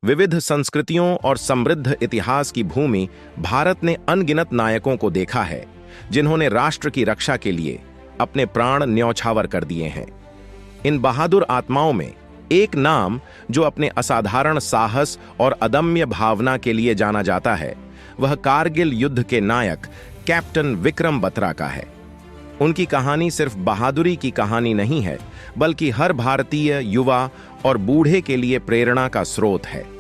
विविध संस्कृतियों और समृद्ध इतिहास की भूमि भारत ने अनगिनत नायकों को देखा है, जिन्होंने राष्ट्र की रक्षा के लिए अपने प्राण न्यौछावर कर दिए हैं। इन बहादुर आत्माओं में एक नाम जो अपने असाधारण साहस और अदम्य भावना के लिए जाना जाता है, वह कारगिल युद्ध के नायक कैप्टन विक्रम बत्रा का है। उनकी कहानी सिर्फ बहादुरी की कहानी नहीं है, बल्कि हर भारतीय युवा और बूढ़े के लिए प्रेरणा का स्रोत है।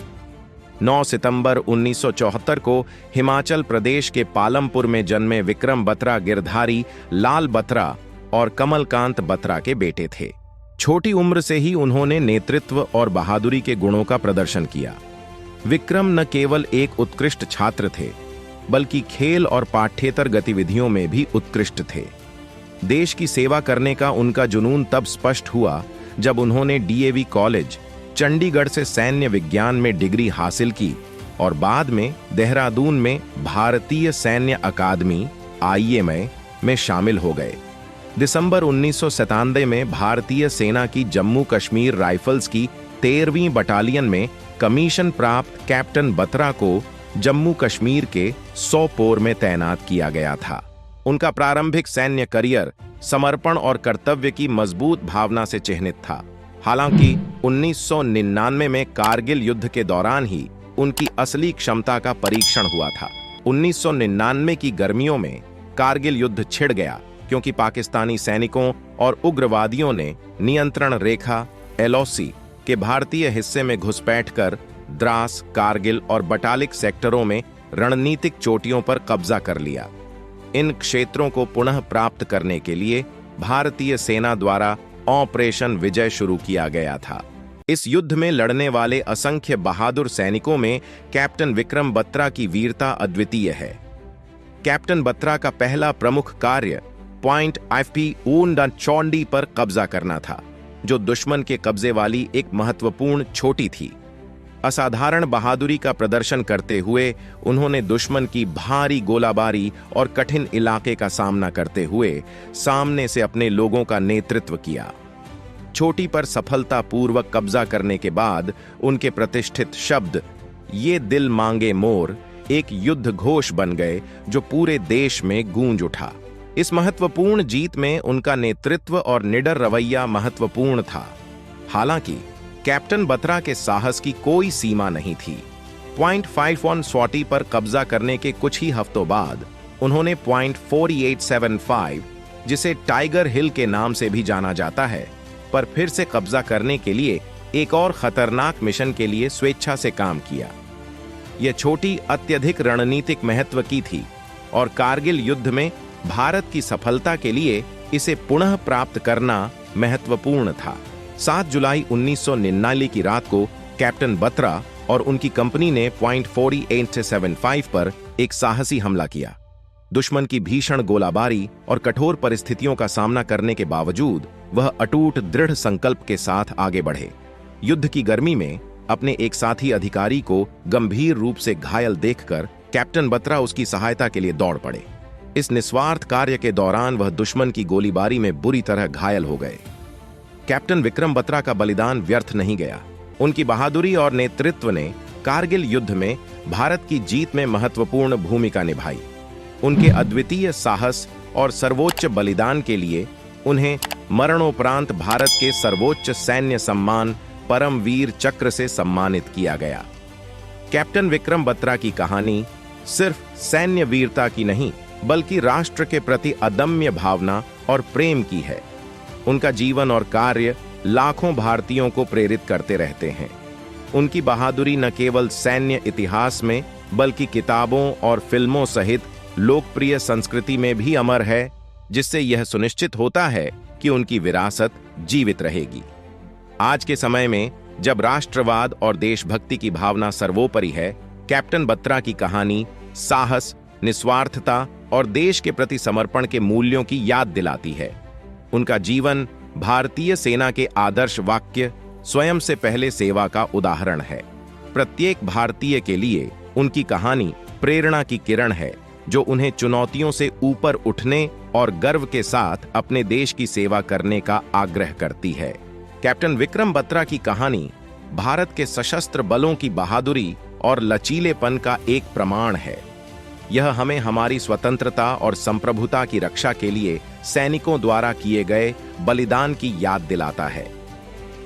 9 सितंबर 1974 को हिमाचल प्रदेश के पालमपुर में जन्मे विक्रम बत्रा गिरधारी लाल बत्रा और कमलकांत बत्रा के बेटे थे। छोटी उम्र से ही उन्होंने नेतृत्व और बहादुरी के गुणों का प्रदर्शन किया। विक्रम न केवल एक उत्कृष्ट छात्र थे, बल्कि खेल और पाठ्येतर गतिविधियों में भी उत्कृष्ट थे। देश की सेवा करने का उनका जुनून तब स्पष्ट हुआ जब उन्होंने डीएवी कॉलेज चंडीगढ़ से सैन्य विज्ञान में डिग्री हासिल की और बाद में देहरादून में भारतीय सैन्य अकादमी (IMA) में शामिल हो गए। दिसंबर 1997 में भारतीय सेना की जम्मू कश्मीर राइफल्स की 13वीं बटालियन में कमीशन प्राप्त कैप्टन बत्रा को जम्मू कश्मीर के सोपोर में तैनात किया गया था। उनका प्रारंभिक सैन्य करियर समर्पण और कर्तव्य की मजबूत भावना से चिह्नित था। हालांकि 1999 में कारगिल युद्ध के दौरान ही उनकी असली क्षमता का परीक्षण हुआ था। 1999 की गर्मियों में कारगिल युद्ध छिड़ गया, क्योंकि पाकिस्तानी सैनिकों और उग्रवादियों ने नियंत्रण रेखा LOC के भारतीय हिस्से में घुसपैठ कर द्रास, कारगिल और बटालिक सेक्टरों में रणनीतिक चोटियों पर कब्जा कर लिया। इन क्षेत्रों को पुनः प्राप्त करने के लिए भारतीय सेना द्वारा ऑपरेशन विजय शुरू किया गया था। इस युद्ध में लड़ने वाले असंख्य बहादुर सैनिकों में कैप्टन विक्रम बत्रा की वीरता अद्वितीय है। कैप्टन बत्रा का पहला प्रमुख कार्य पॉइंट IFP ऊन चौंडी पर कब्जा करना था, जो दुश्मन के कब्जे वाली एक महत्वपूर्ण चोटी थी। असाधारण बहादुरी का प्रदर्शन करते हुए उन्होंने दुश्मन की भारी गोलाबारी और कठिन इलाके का सामना करते हुए सामने से अपने लोगों का नेतृत्व किया। चोटी पर सफलतापूर्वक कब्जा करने के बाद उनके प्रतिष्ठित शब्द "ये दिल मांगे मोर" एक युद्ध घोष बन गए, जो पूरे देश में गूंज उठा। इस महत्वपूर्ण जीत में उनका नेतृत्व और निडर रवैया महत्वपूर्ण था। हालांकि कैप्टन बत्रा के साहस की कोई सीमा नहीं थी। पॉइंट 51 स्वाटी पर कब्जा करने के कुछ ही हफ्तों बाद उन्होंने पॉइंट 4875, जिसे टाइगर हिल के नाम से भी जाना जाता है, पर फिर से कब्जा करने के लिए एक और खतरनाक मिशन के लिए स्वेच्छा से काम किया। यह छोटी अत्यधिक रणनीतिक महत्व की थी और कारगिल युद्ध में भारत की सफलता के लिए इसे पुनः प्राप्त करना महत्वपूर्ण था। 7 जुलाई 1999 की रात को कैप्टन बत्रा और उनकी कंपनी ने पॉइंट 4875 पर एक साहसी हमला किया। दुश्मन की भीषण गोलाबारी और कठोर परिस्थितियों का सामना करने के बावजूद वह अटूट दृढ़ संकल्प के साथ आगे बढ़े। युद्ध की गर्मी में अपने एक साथी अधिकारी को गंभीर रूप से घायल देखकर कैप्टन बत्रा उसकी सहायता के लिए दौड़ पड़े। इस निस्वार्थ कार्य के दौरान वह दुश्मन की गोलीबारी में बुरी तरह घायल हो गए। कैप्टन विक्रम बत्रा का बलिदान व्यर्थ नहीं गया। उनकी बहादुरी और नेतृत्व ने कारगिल युद्ध में भारत की जीत में महत्वपूर्ण भूमिका निभाई। उनके अद्वितीय साहस और सर्वोच्च बलिदान के लिए उन्हें मरणोपरांत भारत के सर्वोच्च सैन्य सम्मान परमवीर चक्र से सम्मानित किया गया। कैप्टन विक्रम बत्रा की कहानी सिर्फ सैन्य वीरता की नहीं, बल्कि राष्ट्र के प्रति अदम्य भावना और प्रेम की है। उनका जीवन और कार्य लाखों भारतीयों को प्रेरित करते रहते हैं। उनकी बहादुरी न केवल सैन्य इतिहास में, बल्कि किताबों और फिल्मों सहित लोकप्रिय संस्कृति में भी अमर है, जिससे यह सुनिश्चित होता है कि उनकी विरासत जीवित रहेगी। आज के समय में जब राष्ट्रवाद और देशभक्ति की भावना सर्वोपरि है, कैप्टन बत्रा की कहानी साहस, निस्वार्थता और देश के प्रति समर्पण के मूल्यों की याद दिलाती है। उनका जीवन भारतीय सेना के आदर्श वाक्य "स्वयं से पहले सेवा" का उदाहरण है। प्रत्येक भारतीय के लिए उनकी कहानी प्रेरणा की किरण है, जो उन्हें चुनौतियों से ऊपर उठने और गर्व के साथ अपने देश की सेवा करने का आग्रह करती है। कैप्टन विक्रम बत्रा की कहानी भारत के सशस्त्र बलों की बहादुरी और लचीलेपन का एक प्रमाण है। यह हमें हमारी स्वतंत्रता और संप्रभुता की रक्षा के लिए सैनिकों द्वारा किए गए बलिदान की याद दिलाता है।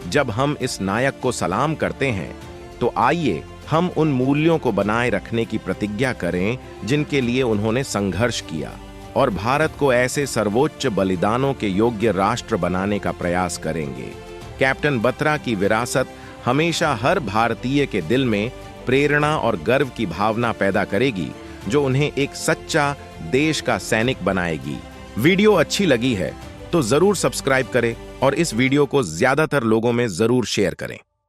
जब हम इस नायक को सलाम करते हैं तो आइए हम उन मूल्यों को बनाए रखने की प्रतिज्ञा करें जिनके लिए उन्होंने संघर्ष किया, और भारत को ऐसे सर्वोच्च बलिदानों के योग्य राष्ट्र बनाने का प्रयास करेंगे। कैप्टन बत्रा की विरासत हमेशा हर भारतीय के दिल में प्रेरणा और गर्व की भावना पैदा करेगी, जो उन्हें एक सच्चा देश का सैनिक बनाएगी। वीडियो अच्छी लगी है तो जरूर सब्सक्राइब करें और इस वीडियो को ज्यादातर लोगों में जरूर शेयर करें।